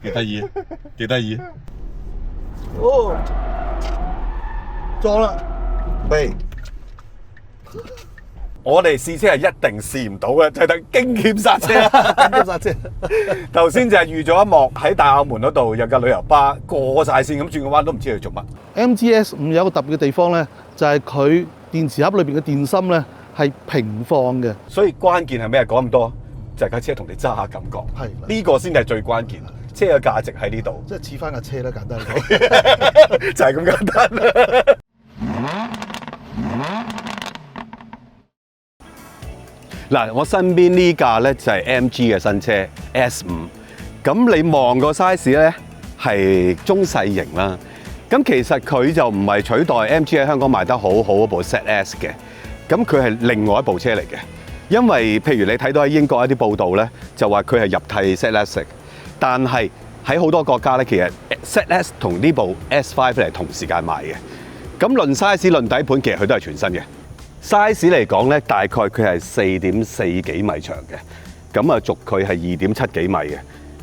幾得意，幾得意。哦，撞啦！未。我哋試車係一定試唔到嘅，就係等驚險剎車。緊急剎車。頭先就係預咗一幕喺大澳門嗰度有架旅遊巴過晒線咁轉個彎，都唔知佢做乜。MGS5有一個特別嘅地方咧，就係佢電池盒裏邊嘅電芯咧係平放嘅。所以關鍵係咩？講咁多，就係架車同你揸下感覺。係呢個先係最關鍵。車嘅價值喺呢度，即係似翻架車啦，簡單嚟講，就係咁簡單。嗱，我身邊呢架咧就係 MG 嘅新車 S5，咁你望個 size 咧係中細型啦。咁其實佢就唔係取代 MG 喺香港賣得好好嗰部 ZS 嘅，咁佢係另外一部車嚟嘅。因為譬如你睇到喺英國一啲報道咧，就話佢係入替 ZS， 但係喺好多國家咧，其實 ZS 同呢部 S5 係同時間賣嘅。咁論 size 論底盤，其實佢都係全新嘅。size 嚟講咧，大概佢係4.4幾米長嘅，咁啊軸距係2.7幾米嘅，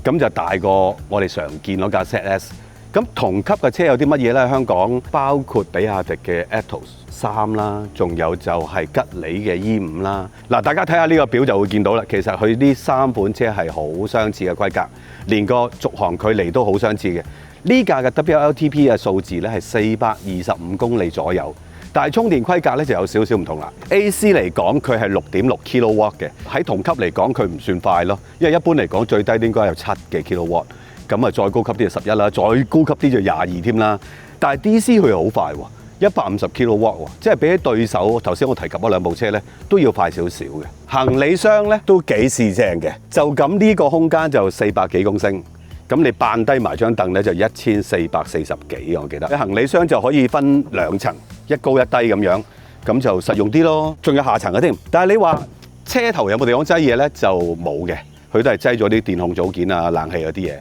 咁就大過我哋常見嗰架 ZS。咁同級嘅車有啲乜嘢咧？香港包括比亞迪嘅 Attos 3啦，仲有就係吉利嘅 E5 啦。嗱，大家睇下呢個表就會見到啦。其實佢呢3款車係好相似嘅規格，連個續航距離都好相似嘅。呢架嘅 WLTP 嘅數字咧係425公里左右。但係充電規格咧就有少少唔同啦。AC 嚟講佢係6.6 kW 嘅，喺同級嚟講佢唔算快咯，因為一般嚟講最低應該有7嘅 kW， 咁啊再高級啲就11啦，再高級啲就22添啦。但係 DC 佢好快喎，150 kW 喎，即係比起對手頭先我提及嗰兩部車咧都要快少少嘅。行李箱咧都幾試正嘅，就咁呢個空間就400幾公升。咁你扮低埋張凳咧就1440幾，我記得。你行李箱就可以分2層，一高一低咁樣，咁就實用啲咯。仲有下層嘅添。但係你話車頭有冇地方擠嘢咧？就冇嘅，佢都係擠咗啲電控組件啊、冷氣嗰啲嘢。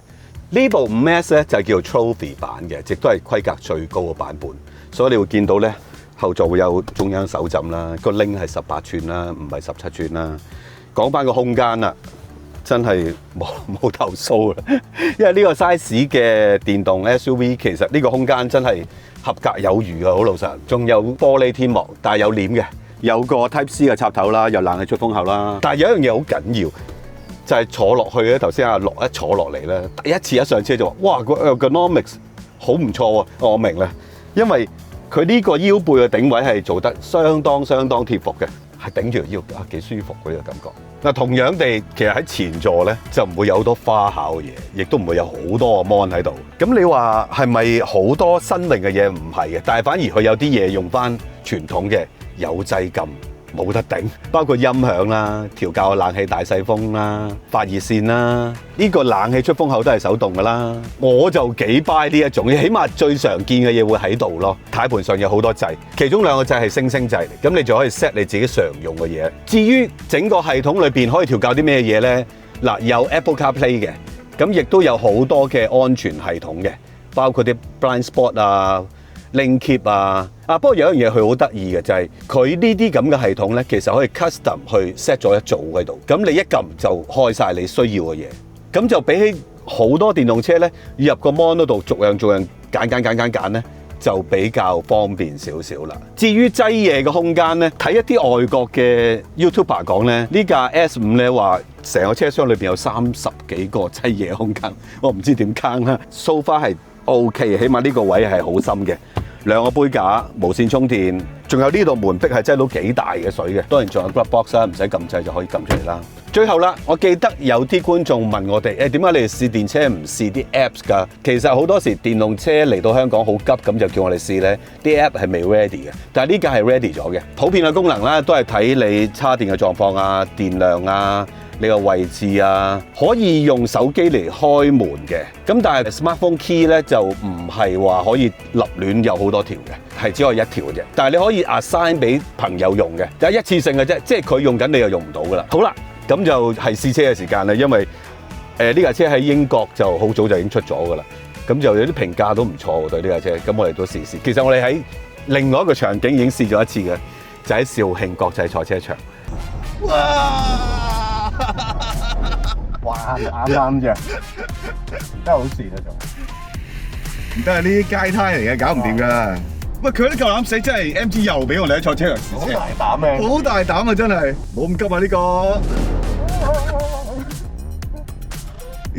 呢部 5S 咧就叫 Trophy 版嘅，亦都係規格最高嘅版本。所以你會見到咧後座會有中央手枕啦，個拎係18寸啦，唔係17寸啦。講翻個空間啦。真係冇投訴啦，因為呢個 size 嘅電動 SUV 其實呢個空間真係合格有餘啊，好老實。仲有玻璃天幕，但係有簾嘅，有個 Type C 嘅插頭啦，有冷氣出風口啦。但係有一樣嘢好緊要，就係坐落去咧。頭先阿樂一坐落嚟咧，第一次一上車就話：哇，個 ergonomics 好唔錯喎！我明啦，因為佢呢個腰背嘅頂位係做得相當貼服嘅。係頂住條腰啊，幾舒服嗰個感覺。嗱，同樣地，其實喺前座咧就唔會有好多花巧嘅嘢，亦都唔會有好多個 mon 喺度。咁你話係咪好多新穎嘅嘢？唔係嘅，但係反而佢有啲嘢用翻傳統嘅有掣撳，冇得頂。包括音響啦、調校冷氣大細風啦、發熱線啦，呢個冷氣出風口都係手動噶啦。我就幾 buy 呢一種，起碼最常見嘅嘢會喺度咯。軚盤上有好多掣，其中2個掣係星掣嚟，咁你就可以 set 你自己常用嘅嘢。至於整個系統裏邊可以調校啲咩嘢呢？嗱，有 Apple CarPlay 嘅，咁亦都有好多嘅安全系統嘅，包括啲 Blind Spot 啊、Lane Keep 啊。不過有一樣嘢佢好得意嘅就係佢呢啲咁嘅系統呢，其實可以 custom 去 set 咗一組喺度，咁你一撳就開晒你需要嘅嘢，咁就比起好多電動車呢，入個 mon 嗰度逐樣揀呢，就比較方便少少啦。至於擠嘢嘅空間呢，睇一啲外國嘅 YouTuber 講呢，呢架 S5 呢話成個車廂裏邊有30幾個擠嘢空間，我唔知點坑啦。So far 係 OK， 起碼呢個位係好深嘅。2個杯架、無線充電，仲有呢度門壁係擠到幾大嘅水嘅。當然仲有 glove box 啦，唔使撳掣就可以撳出嚟啦。最後啦，我記得有啲觀眾問我哋：點解你哋試電車唔試啲 apps 㗎？其實好多時電動車嚟到香港好急，咁就叫我哋試咧，啲 app 係未 ready 嘅。但係呢架係 ready 咗嘅。普遍嘅功能啦，都係睇你插電嘅狀況啊、電量啊、你個位置啊，可以用手機嚟開門嘅。咁但係 smartphone key 咧就唔係話可以立亂有好多條嘅，係只可以一條嘅啫。但係你可以 assign 俾朋友用嘅，就係一次性嘅啫，即係佢用緊你又用唔到㗎啦。好啦。咁就係試車嘅時間啦，因為呢架車喺英國就好早就已經出咗㗎啦，咁就有啲評價都唔錯喎對呢架車，咁我哋都試試。其實我哋喺另外一個場景已經試咗一次嘅，就喺肇慶國際賽車場。哇！啱啫，真係好蝕啊仲。唔得啊！呢啲街胎嚟嘅，搞唔掂㗎。喂，佢都夠膽死，真係 MG 又俾我哋喺賽車場試車，好大膽嘅，好大膽啊！真係，冇咁急啊呢個。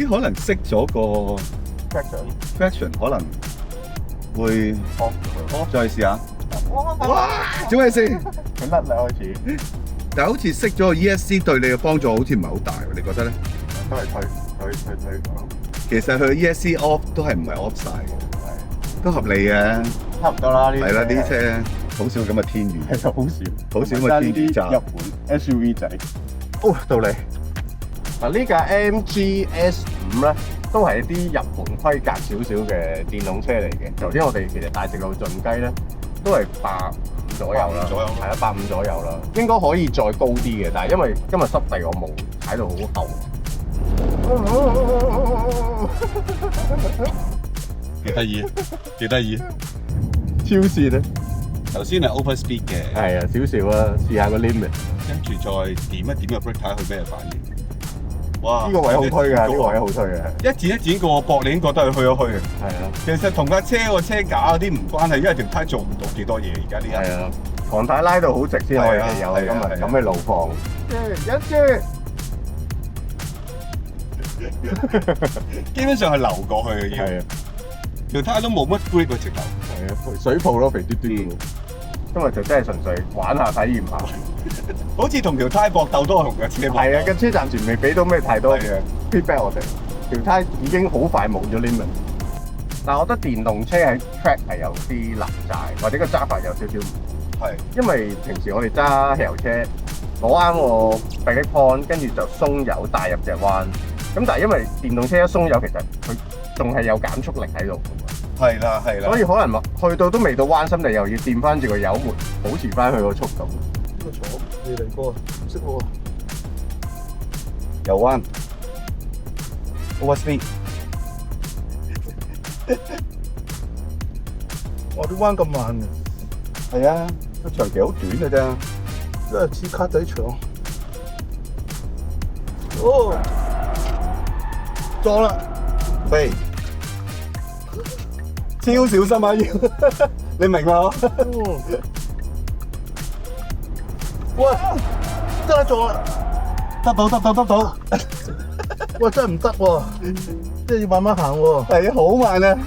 咦？可能熄咗個 traction，可能會再試下。哇！做咩事？佢甩啦開始，但係好似熄咗個 ESC 對你嘅幫助好似唔係好大喎，你覺得咧？都係推。其實佢 ESC off 都係唔係 off 晒嘅，都合理嘅。差唔多啦，呢係啦，呢啲車好少咁嘅天雨，其實好少，好少咁嘅天雨咋。日本 SUV 仔。哦，到你嗱呢架 MG S5咧，都係一啲日本規格少少嘅電動車嚟嘅。頭先我哋其實大直路進雞咧，都係150左右啦，係啦150左右啦，應該可以再高啲嘅，但係因為今日濕地我冇踩到好厚。幾得意，幾得意。超線啊！頭先係 open speed 嘅，係啊，少少啦，試下個 limit。跟住再點一點個 brake 睇下佢咩反應。哇！呢個位好推㗎，呢個位好推嘅。一剪一剪個膊，你已經覺得佢去咗去嘅。係啊，其實同架車個車架嗰啲唔關係，因為條胎做唔到幾多嘢而家呢一。係啊，航太拉到好直先可以有今日咁嘅路況。基本上係流過去嘅嘢。係啊，條胎都冇乜 grip 嘅直頭。係啊，水泡咯，肥嘟嘟。今日就真係純粹玩下體驗下。好似同條胎搏鬥多過同架車搏鬥。係啊，架車暫時未俾到咩太多嘅 feedback 我哋。條胎已經好快冇咗 limit。但係我覺得電動車喺 track 係有啲難揸，或者個揸法有少少唔同。係。因為平時我哋揸汽油車攞啱個迫擊 point，跟住就鬆油帶入隻彎。咁但係因為電動車一鬆油，其實佢仲係有減速力喺度。係啦，係啦。所以可能去到都未到彎心，你又要掂翻住個油門，保持翻佢個速度。呢個坐你嚟過，唔識喎。右彎 ，over speed。哇！啲彎咁慢嘅，係啊，個長期好短嘅啫。真係似卡仔長。哦，撞啦！飛，超小心啊！要，你明啦？喂，真係撞啦！得到。喂，真係唔得喎，即係要慢慢行喎。係啊，好慢啊，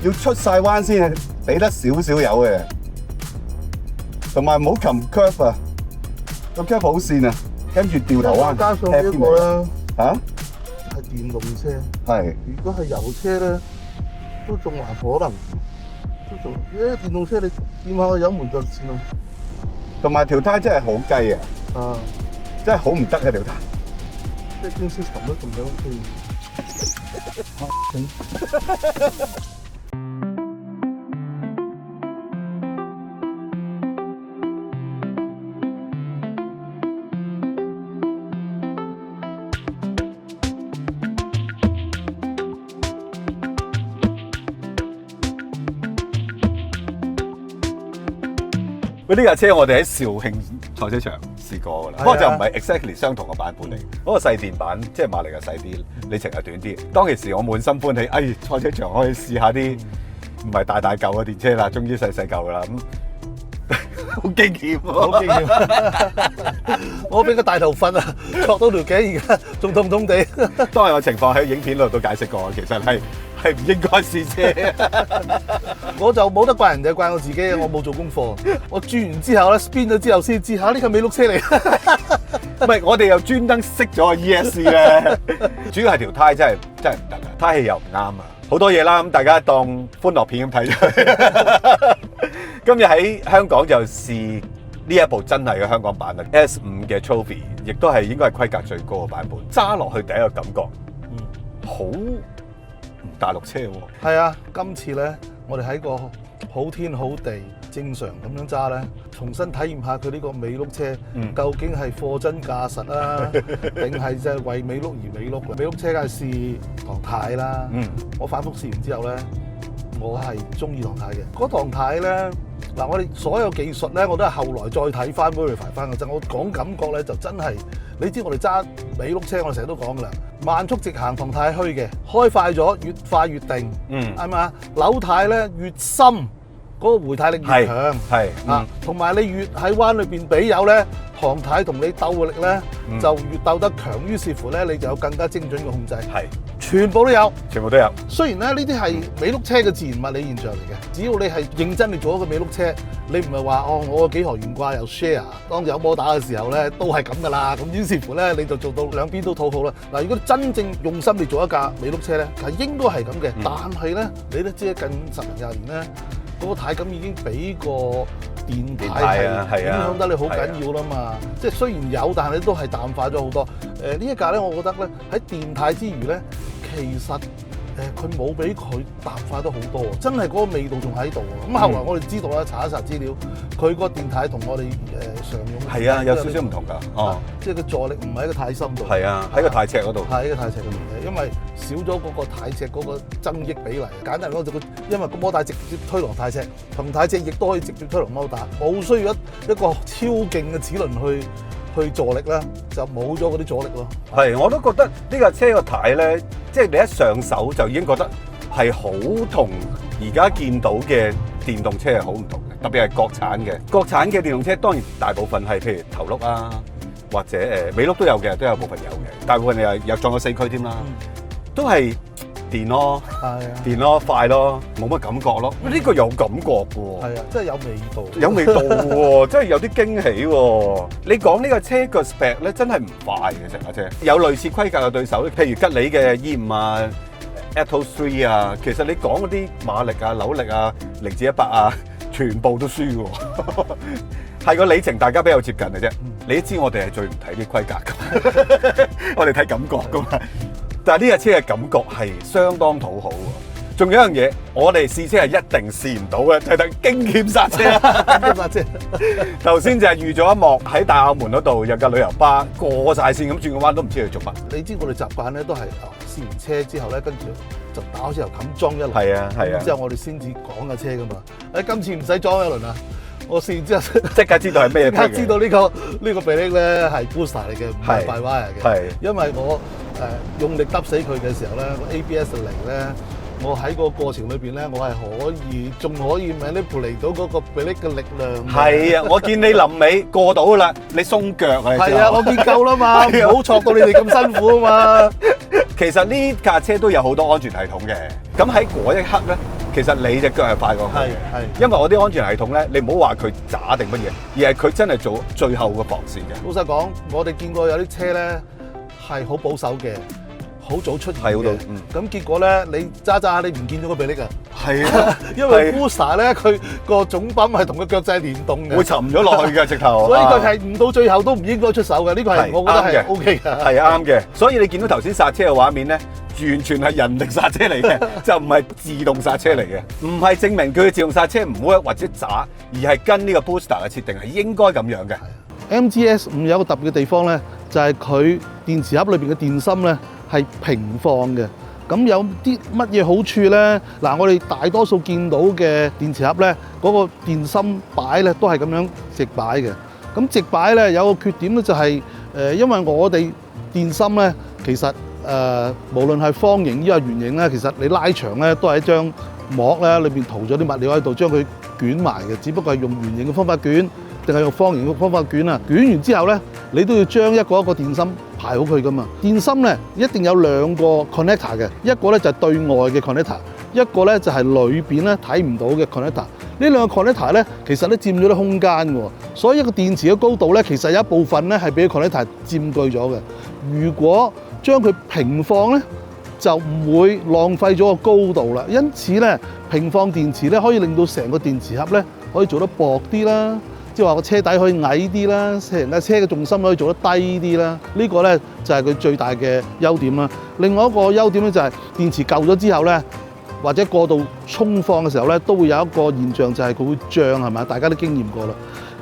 要出晒彎先啊，俾得少少油嘅，同埋唔好擒 curve 啊，個 curve 好線啊，跟住掉頭彎。加上呢個咧，嚇，係電動車。係。如果係油車咧，都仲還可能，都仲，電動車你掂下個油門就算啦。同埋條胎真係好雞啊！啊，真係好唔得啊條胎。即係公司沉得咁樣 OK。喂，呢架車我哋喺肇慶賽車場試過㗎啦，不過就唔係 exactly 相同嘅版本嚟。嗰個細電版即係馬力又細啲，里程又短啲。當其時我滿心歡喜，賽車場可以試下啲唔係大嚿嘅電車啦，終於細嚿㗎啦。咁好驚險喎！好驚險！我俾個大頭佛啊，戳到條頸，而家仲痛痛地。當日嘅情況喺影片度都解釋過，其實係唔應該試車。我就冇得怪人哋，怪我自己，我冇做功課。我轉完之後咧，spin 咗之後先知嚇呢架美碌車嚟。唔係，我哋又專登熄咗個 ESC 咧，主要係條胎真係唔得啊，胎氣又唔啱啊，好多嘢啦。咁大家當歡樂片咁睇咗。今日喺香港就試呢一部真係嘅香港版啦 ，S5 嘅 Trophy， 亦都係應該係規格最高嘅版本。揸落去第一個感覺，好唔大陸車喎。係啊，今次咧，我哋喺個好天好地正常咁樣揸咧，重新體驗下佢呢個美碌車，究竟係貨真價實啊，定係即係為美碌而美碌？美碌車梗係試唐太啦，我反覆試完之後咧，我係中意唐太嘅。嗰唐太咧，嗱我哋所有技術咧，我都係後來再睇翻 verify 翻嘅啫。我講感覺咧，就真係你知我哋揸美碌車，我哋成日都講噶啦，慢速直行同軚虛嘅，開快咗越快越定，係嘛？扭軚咧越深，嗰個回軚力越強，係啊，同埋你越喺彎裏邊俾油咧，唐軚同你鬥嘅力咧就越鬥得強，於是乎咧你就有更加精準嘅控制，係全部都有。全部都有。雖然咧呢啲係美碌車嘅自然物理現象嚟嘅，只要你係認真地做一個美碌車，你唔係話哦我幾何懸掛又 share，當有摩打嘅時候咧都係咁噶啦，咁於是乎咧你就做到兩邊都討好啦。嗱，如果真正用心地做一架美碌車咧，係應該係咁嘅，但係咧你都知近10年20年咧，嗰個軚感已經俾個電軚係影響得你好緊要啦嘛。即係雖然有，但係你都係淡化咗好多。呢一架咧，我覺得咧喺電軚之餘咧，其實佢冇俾佢淡化得好多，真係嗰個味道仲喺度。咁後來我哋知道啦，查一查資料，佢個電軚同我哋常用係啊，有少少唔同㗎。哦，即係個助力唔係喺個軚心度。係啊，喺個軚尺嗰度。係喺個軚尺嗰度嘅，因為少咗嗰個軚尺嗰個增益比例。簡單嚟講就因為個摩打直接推落軚尺，同軚尺亦都可以直接推落摩打，冇需要一個超勁嘅齒輪去助力啦，就冇咗嗰啲阻力咯。係，我都覺得呢架車個軚咧，即係你一上手就已經覺得係好同而家見到嘅電動車係好唔同嘅，特別係國產嘅。國產嘅電動車當然大部分係譬如頭轆啊，或者尾轆都有嘅，都有部分有嘅。大部分你又撞咗4驅添啦，都係電咯，電咯，快咯，冇乜感覺咯。呢個有感覺嘅喎，係啊，真係有味道，有味道喎，真係有啲驚喜喎。你講呢個車個 spec 咧，真係唔快嘅成架車，有類似規格嘅對手，譬如吉利嘅 E5啊、Atto 3啊，其實你講嗰啲馬力啊、扭力啊、0至100啊，全部都輸喎。係個里程大家比較接近嘅啫。你都知我哋係最唔睇啲規格㗎，我哋睇感覺㗎嘛。但係呢架車嘅感覺係相當討好喎。仲有一樣嘢，我哋試車係一定試唔到嘅，就係等驚險剎車。驚險剎車。頭先就係預咗一幕喺大澳門嗰度有架旅遊巴過晒線咁轉個彎都唔知佢做乜。你知我哋習慣咧都係試完車之後咧，跟住就打開車頭冚裝一輪。係啊係啊。之後我哋先至講架車㗎嘛。今次唔使裝一輪啊！我試完之後即刻知道係咩？即刻知道呢個臂力咧係 booster 嚟嘅，唔係快 wire 嘅。係。因為我用力揼死佢嘅時候咧，個 ABS 嚟咧，我喺個過程裏邊咧，我係仲可以 manipulate 到嗰個臂力嘅力量。係啊，我見你臨尾過到啦，你鬆腳啊！係啊，我見夠啦嘛，唔好挫到你哋咁辛苦啊嘛。其實呢架車都有好多安全系統嘅，咁喺嗰一刻咧，其實你隻腳係快過佢嘅，因為我啲安全系統咧，你唔好話佢渣定乜嘢，而係佢真係做最後嘅防線嘅。老實講，我哋見過有啲車咧係好保守嘅，好早出現嘅，咁結果咧你揸揸你唔見咗個臂力啊！係啊，因為 Booster 咧佢個總泵係同個腳掣聯動嘅，會沉咗落去嘅直頭，所以佢係唔到最後都唔應該出手嘅。呢個係我覺得係 OK 嘅，係啱嘅。所以你見到頭先剎車嘅畫面咧，完全係人力剎車嚟嘅，就唔係自動剎車嚟嘅，唔係證明佢嘅自動剎車唔 work 或者渣，而係跟呢個 Booster 嘅設定係應該咁樣嘅。MGS5有一個特別嘅地方咧，就係佢電池盒裏邊嘅電芯咧係平放嘅。咁有啲乜嘢好處咧？嗱，我哋大多數見到嘅電池盒咧，嗰個電芯擺咧都係咁樣直擺嘅。咁直擺咧有個缺點咧就係因為我哋電芯咧其實無論係方形抑或圓形咧，其實你拉長咧都係一張膜咧，裏邊塗咗啲物料喺度，將佢捲埋嘅。只不過係用圓形嘅方法捲，定係用方形嘅方法捲啊？捲完之後咧，你都要將一個電芯排好佢噶嘛。電芯咧一定有兩個 connector 嘅，一個咧就係對外嘅 connector， 一個咧就係裏邊咧睇唔到嘅 connector。呢兩個 connector 咧其實都佔咗啲空間嘅，所以一個電池嘅高度咧其實有一部分咧係俾 connector 佔據咗嘅。如果將佢平放咧，就唔會浪費咗個高度啦。因此咧，平放電池咧可以令到成個電池盒咧可以做得薄啲啦。即係話個車底可以矮啲啦，成架車嘅重心可以做得低啲啦。呢個咧就係佢最大嘅優點啦。另外一個優點咧就係電池舊咗之後咧，或者過度充放嘅時候咧，都會有一個現象就係佢會脹，係咪？大家都經驗過啦。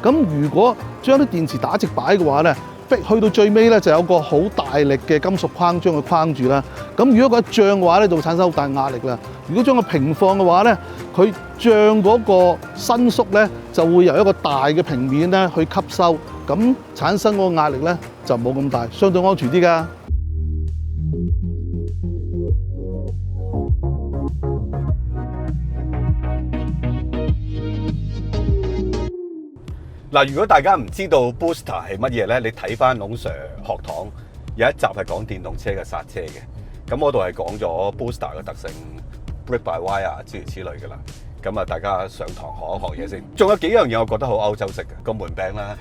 咁如果將啲電池打直擺嘅話咧，去到最尾咧就有個好大力嘅金屬框將佢框住啦。咁如果佢一脹嘅話咧，就會產生好大壓力啦。如果將佢平放嘅話咧，佢脹嗰個伸縮咧就會由一個大嘅平面咧去吸收，咁產生嗰個壓力咧就冇咁大，相對安全啲㗎。嗱，如果大家唔知道 Booster 係乜嘢咧，你睇翻龍 Sir 學堂有一集係講電動車嘅剎車嘅，咁嗰度係講咗 Booster 嘅特性 ，brake by wire 諸如此類嘅啦。咁啊，大家上堂學一學嘢先。仲有幾樣嘢我覺得好歐洲式嘅，個門柄啦，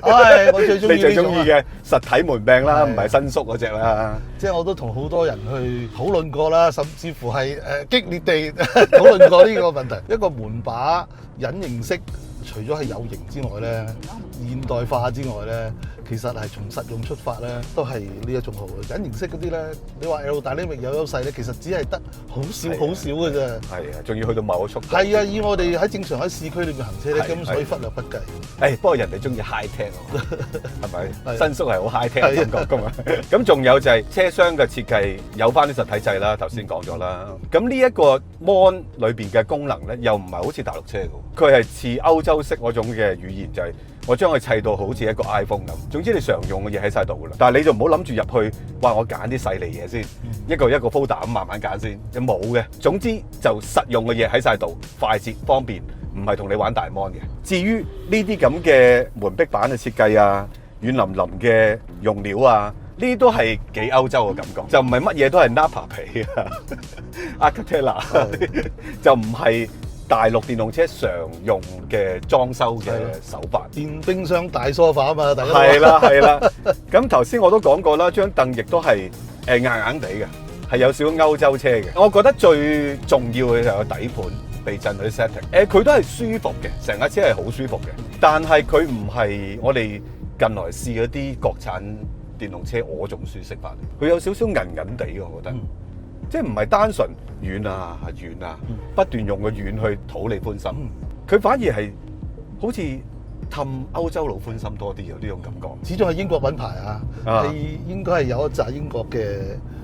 唉，我最中意你最中意嘅實體門柄啦，唔係伸縮嗰只啦。即係我都同好多人去討論過啦，甚至乎係激烈地討論過呢個問題。一個門把隱形式，除咗係有型之外咧，現代化之外咧，其實係從實用出發咧，都係呢一種好嘅隱形式嗰啲咧。你話 aerodynamic 有優勢咧，其實只係得好少好少嘅啫。係啊，仲要去到某個速度。係啊，以我哋喺正常喺市區裏面行車咧，根本可以忽略不計。誒，不過人哋中意 high tech 係咪？伸縮係好 high tech 嘅感覺㗎嘛。咁仲有就係車廂嘅設計有翻啲實體掣啦，頭先講咗啦。咁呢一個 mon 裏邊嘅功能咧，又唔係好似大陸車嘅，佢係似歐洲式嗰種嘅語言，就係我將佢砌到好似一個 iPhone 咁。總之你常用嘅嘢喺晒度㗎啦。但係你就唔好諗住入去，哇！我揀啲細膩嘢先，一個 folder 咁慢慢揀先，就冇嘅。總之就實用嘅嘢喺晒度，快捷方便，唔係同你玩大 mon 嘅。至於呢啲咁嘅門壁板嘅設計啊，軟腍腍嘅用料啊，呢啲都係幾歐洲嘅感覺，就唔係乜嘢都係 Napa 皮啊，Arcatella 就唔係大陸電動車常用嘅裝修嘅手法。電冰箱大梳化啊嘛，大家係啦。咁頭先我都講過啦，張凳亦都係硬硬地嘅，係有少少歐洲車嘅。我覺得最重要嘅就係個底盤、避震嗰啲 setting。佢都係舒服嘅，成架車係好舒服嘅。但係佢唔係我哋近來試嗰啲國產電動車嗰種舒適法，佢有少少韌韌地嘅，我覺得。即係唔係單純軟啊，不斷用個軟去討你歡心，佢反而係好似氹歐洲佬歡心多啲，有呢種感覺。始終係英國品牌啊，係應該係有一紮英國嘅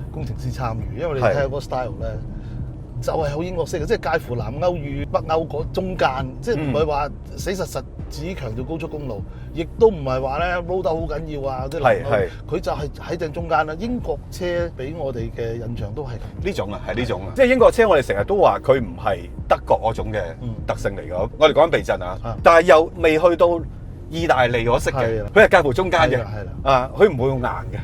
工程師參與，因為你睇下嗰個 style 咧，就係好英國式嘅，即係介乎南歐與北歐嗰中間，即係唔係話死實只強調高速公路，亦都唔係話咧 road 得好緊要啊！即係佢就係喺正中間啦。英國車俾我哋嘅印象都係咁。呢種啊，係呢種啊，即係英國車，我哋成日都話佢唔係德國嗰種嘅特性嚟㗎。我哋講緊避震啊，但係又未去到意大利嗰式嘅，佢係介乎中間嘅。啊，佢唔會用硬嘅，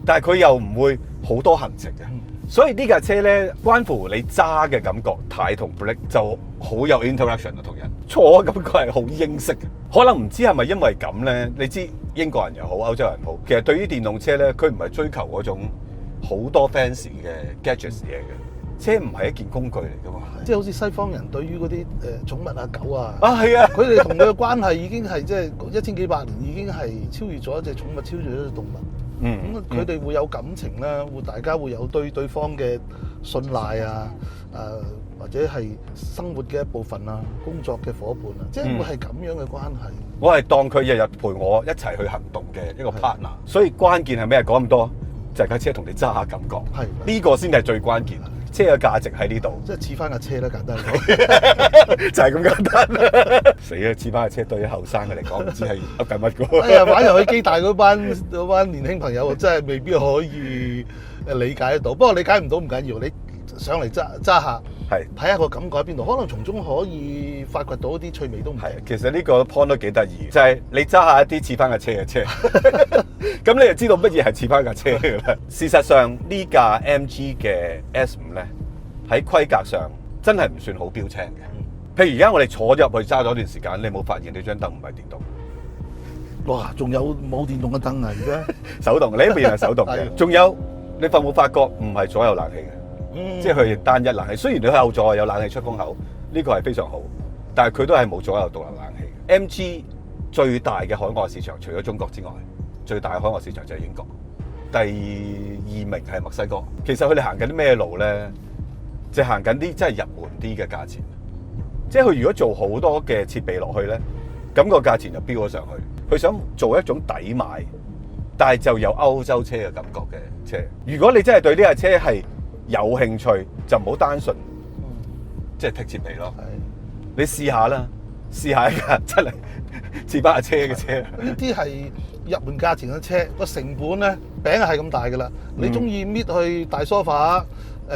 但係佢又唔會好多行程嘅。所以呢架車咧，關乎你揸嘅感覺，軚同 brake 就好有 interaction 啊，同人坐嘅感覺係好英式嘅。可能唔知係咪因為咁咧？你知英國人又好，歐洲人好，其實對於電動車咧，佢唔係追求嗰種好多 fancy 嘅 gadgets 嘢嘅。車唔係一件工具嚟㗎嘛，即係好似西方人對於嗰啲寵物啊狗啊，係啊，佢哋同佢嘅關係已經係即係1000幾百年，已經係超越咗一隻寵物，超越咗一隻動物。咁佢哋會有感情啦，大家會有對方嘅信賴啊，或者係生活嘅一部分啊，工作嘅伙伴啊，即係會係咁樣嘅關係。我係當佢日日陪我一齊去行動嘅一個 partner，所以關鍵係咩？講咁多就係架車同你揸下感覺，係呢個先係最關鍵。車嘅價值喺呢度，即係似翻架車啦，簡單講，就係咁簡單。死啦！似翻架車對於後生嘅嚟講，唔知係噏緊乜嘅。哎呀，玩遊戲機大嗰班年輕朋友，真係未必可以理解得到。不過理解唔到唔緊要，你上嚟揸下，係睇下個感覺喺邊度，可能從中可以發掘到一啲趣味都唔係。其實呢個 point 都幾得意，就係你揸下一啲似翻架車嘅車，咁你就知道乜嘢係似翻架車嘅啦。事實上呢架 MG 嘅 S5咧，喺規格上真係唔算好標青嘅。譬如而家我哋坐咗入去揸咗一段時間，你有冇發現你張凳唔係電動？哇！仲有冇電動嘅凳啊？而家手動，你呢邊係手動嘅。仲有你發冇發覺唔係左右冷氣嘅，即係佢單一冷氣。雖然你後座有冷氣出風口，呢個係非常好，但係佢都係冇左右獨立冷氣。MG 最大嘅海外市場，除咗中國之外，最大嘅海外市場就係英國，第二名係墨西哥。其實佢哋行緊啲咩路咧？就行緊啲真係入門啲嘅價錢。即係佢如果做好多嘅設備落去咧，咁個價錢就飆咗上去。佢想做一種抵買，但係就有歐洲車嘅感覺嘅車。如果你真係對呢架車係有興趣，就唔好單純即係剔設備咯。你試下啦，試下一架真係似翻架車嘅車。呢啲係入門價錢嘅車，個成本咧餅係咁大㗎啦。你中意搣去大梳化，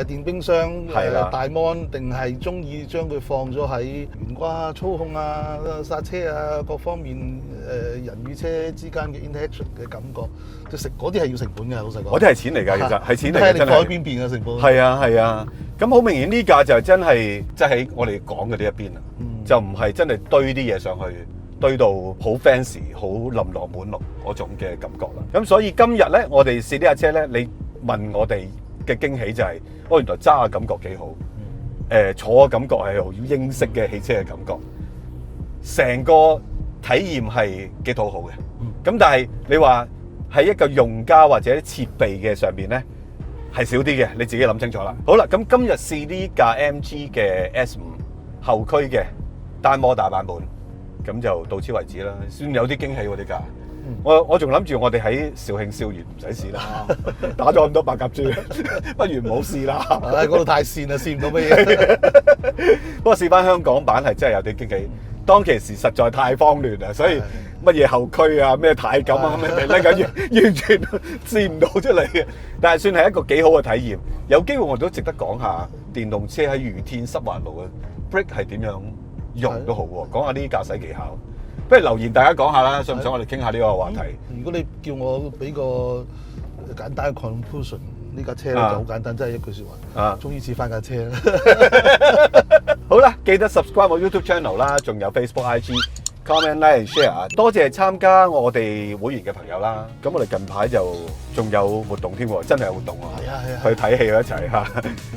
電冰箱係啦大 mon，定係中意將佢放咗喺懸掛操控啊、剎車啊各方面人與車之間嘅 interaction 嘅感覺，即食嗰啲係要成本嘅，老實講。嗰啲係錢嚟㗎，其實係錢嚟嘅，睇你改真係。邊邊嘅成本。係啊係啊，咁好明顯呢架就真係即係喺我哋講嘅呢一邊啊，就唔係真係堆啲嘢上去，堆到好 fancy、好琳琅滿目嗰種嘅感覺啦。咁所以今日咧，我哋試呢架車咧，你問我哋嘅驚喜就係、原來揸嘅感覺幾好，坐嘅感覺係好英式嘅汽車嘅感覺，成個體驗係幾討好嘅。咁但係你話喺一個用家或者設備嘅上邊咧，係少啲嘅，你自己諗清楚啦。好啦，咁今日試呢架 MG 嘅 S5後驅嘅單摩打版本，咁就到此為止啦。算有啲驚喜喎呢架。我仲諗住我哋喺肇慶少園唔使試啦，打咗咁多白鴿豬，不如唔好試啦。嗰度太跣啦，試唔到乜嘢。不過試翻香港版係真係有啲驚喜。當其時實在太慌亂啦，所以乜嘢後驅啊、咩太感啊咁樣完全試唔到出嚟嘅。但係算係一個幾好嘅體驗。有機會我都值得講下電動車喺雨天濕滑路嘅 brake 係點樣用都好喎。講下呢啲駕駛技巧。不如留言大家講下啦，想唔想我哋傾下呢個話題？如果你叫我俾個簡單嘅 conclusion，呢架車咧就好簡單，真係一句説話。終於試翻架車啦。好啦，記得 subscribe 我 YouTube channel 啦，仲有 Facebook、IG、comment、like and share。多謝參加我哋會員嘅朋友啦。咁我哋近排就仲有活動添喎，真係有活動喎。係啊，去睇戲一齊嚇。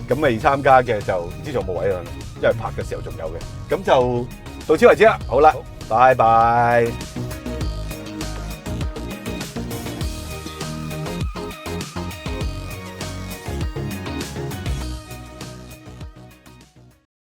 咁未參加嘅就唔知仲有冇位啦，因為拍嘅時候仲有嘅。咁就到此為止啦。好啦，拜拜。